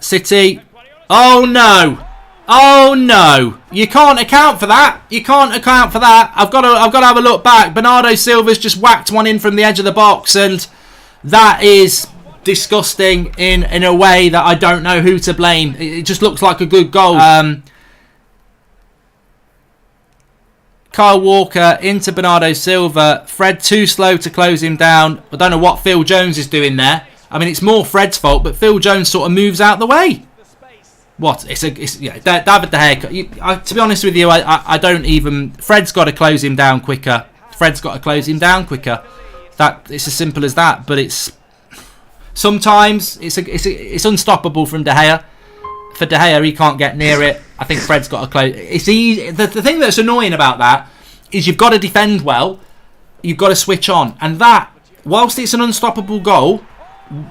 City. Oh no! Oh no! You can't account for that. You can't account for that. I've got to have a look back. Bernardo Silva's just whacked one in from the edge of the box, and that is disgusting in a way that I don't know who to blame. It just looks like a good goal. Kyle Walker into Bernardo Silva. Fred too slow to close him down. I don't know what Phil Jones is doing there. I mean, it's more Fred's fault, but Phil Jones sort of moves out the way. What? It's David De Gea. To be honest with you, I don't even. Fred's got to close him down quicker. It's as simple as that. But it's sometimes it's unstoppable from De Gea. For De Gea, he can't get near it. I think Fred's got to close. It's easy. The thing that's annoying about that is you've got to defend well. You've got to switch on, and that, whilst it's an unstoppable goal,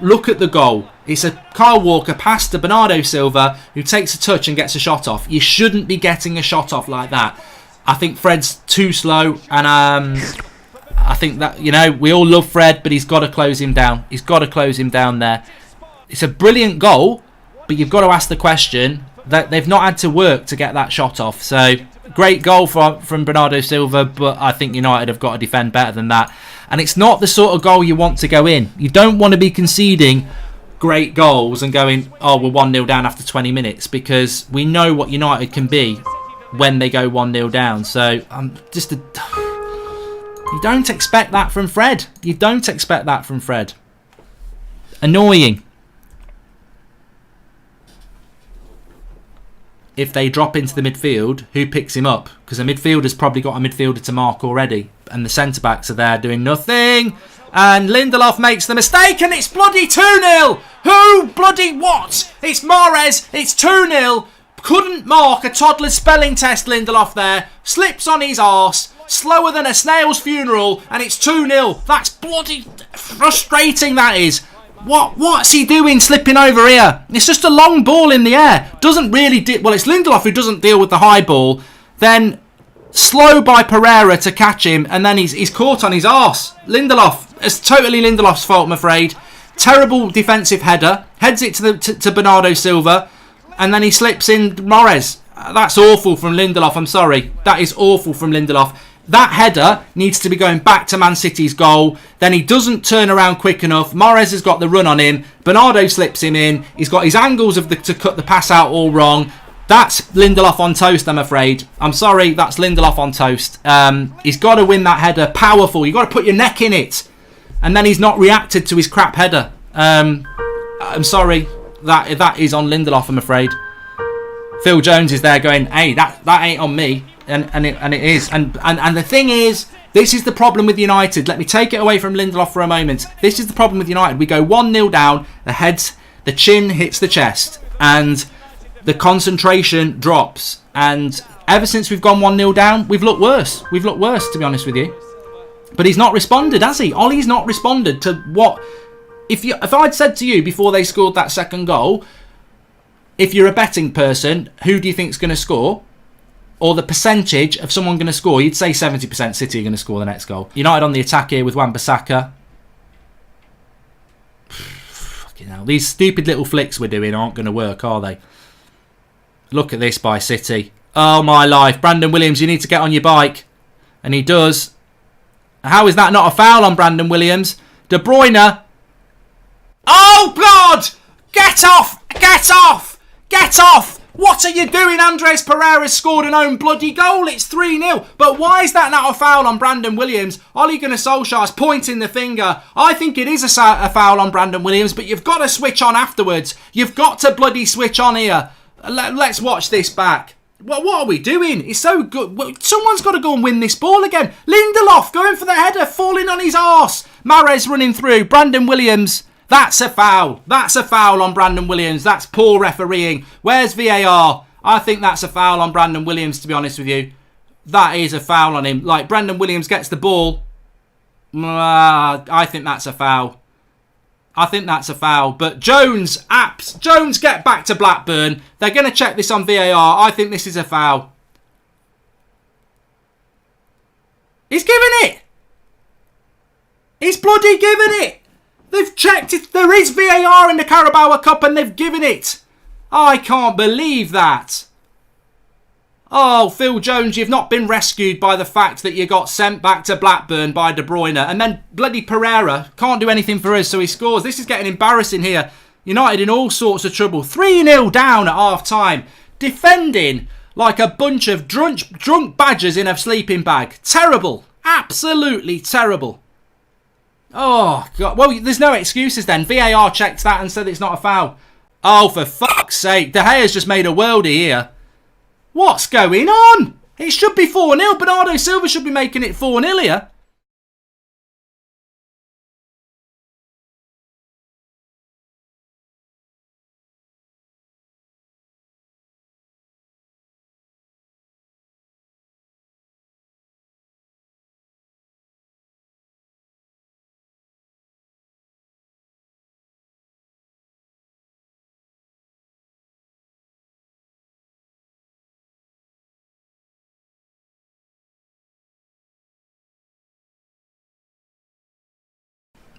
look at the goal. It's a Kyle Walker pass to Bernardo Silva, who takes a touch and gets a shot off. You shouldn't be getting a shot off like that. I think Fred's too slow, and I think that, we all love Fred, but he's got to close him down. He's got to close him down there. It's a brilliant goal, but you've got to ask the question that they've not had to work to get that shot off. So, great goal from Bernardo Silva, but I think United have got to defend better than that. And it's not the sort of goal you want to go in. You don't want to be conceding great goals and going, oh, we're 1-0 down after 20 minutes, because we know what United can be when they go 1-0 down. So, you don't expect that from Fred. Annoying. If they drop into the midfield, who picks him up? Because the midfielder's probably got a midfielder to mark already. And the centre-backs are there doing nothing. And Lindelof makes the mistake, and it's bloody 2-0. Who bloody what? It's Mahrez. It's 2-0. Couldn't mark a toddler's spelling test, Lindelof there. Slips on his arse. Slower than a snail's funeral. And it's 2-0. That's bloody frustrating, that is. What's he doing slipping over here? It's just a long ball in the air. Doesn't really well, it's Lindelof who doesn't deal with the high ball. Then slow by Pereira to catch him, and then he's caught on his arse. Lindelof. It's totally Lindelof's fault, I'm afraid. Terrible defensive header. Heads it to Bernardo Silva, and then he slips in Mahrez. That's awful from Lindelof, I'm sorry. That is awful from Lindelof. That header needs to be going back to Man City's goal. Then he doesn't turn around quick enough. Mahrez has got the run on him. Bernardo slips him in. He's got his angles to cut the pass out all wrong. That's Lindelof on toast, I'm afraid. I'm sorry, that's Lindelof on toast. He's got to win that header. Powerful. You've got to put your neck in it. And then he's not reacted to his crap header. I'm sorry. That is on Lindelof, I'm afraid. Phil Jones is there going, hey, that ain't on me. And it is. And the thing is, this is the problem with United. Let me take it away from Lindelof for a moment. This is the problem with United. We go 1-0 down, the chin hits the chest, and the concentration drops. And ever since we've gone 1-0 down, we've looked worse. To be honest with you. But he's not responded, has he? Ollie's not responded to what... If I'd said to you before they scored that second goal, if you're a betting person, who do you think's going to score? Or the percentage of someone going to score, you'd say 70% City are going to score the next goal. United on the attack here with Wan-Bissaka. Fucking hell. These stupid little flicks we're doing aren't going to work, are they? Look at this by City. Oh, my life. Brandon Williams, you need to get on your bike. And he does. How is that not a foul on Brandon Williams? De Bruyne. Oh, God! Get off! Get off! Get off! What are you doing? Andres Pereira scored an own bloody goal. It's 3-0. But why is that not a foul on Brandon Williams? Ole Gunnar Solskjaer's pointing the finger. I think it is a foul on Brandon Williams, but you've got to switch on afterwards. You've got to bloody switch on here. Let's watch this back. What are we doing? It's so good. Someone's got to go and win this ball again. Lindelof going for the header, falling on his arse. Mahrez running through. Brandon Williams. That's a foul. That's a foul on Brandon Williams. That's poor refereeing. Where's VAR? I think that's a foul on Brandon Williams, to be honest with you. That is a foul on him. Like, Brandon Williams gets the ball. I think that's a foul. But Jones, get back to Blackburn. They're going to check this on VAR. I think this is a foul. He's given it. He's bloody given it. They've checked it. There is VAR in the Carabao Cup and they've given it. I can't believe that. Oh, Phil Jones, you've not been rescued by the fact that you got sent back to Blackburn by De Bruyne. And then bloody Pereira can't do anything for us, so he scores. This is getting embarrassing here. United in all sorts of trouble. 3-0 down at half-time. Defending like a bunch of drunk badgers in a sleeping bag. Terrible. Absolutely terrible. Oh, God. Well, there's no excuses then. VAR checked that and said it's not a foul. Oh, for fuck's sake. De Gea's just made a worldie here. What's going on? It should be 4-0. Bernardo Silva should be making it 4-0 here.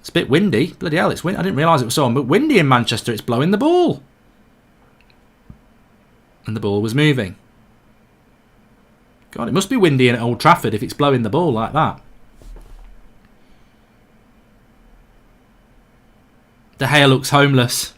It's a bit windy. Bloody hell, it's windy. I didn't realise it was so windy in Manchester. It's blowing the ball. And the ball was moving. God, it must be windy in Old Trafford if it's blowing the ball like that. De Gea looks homeless.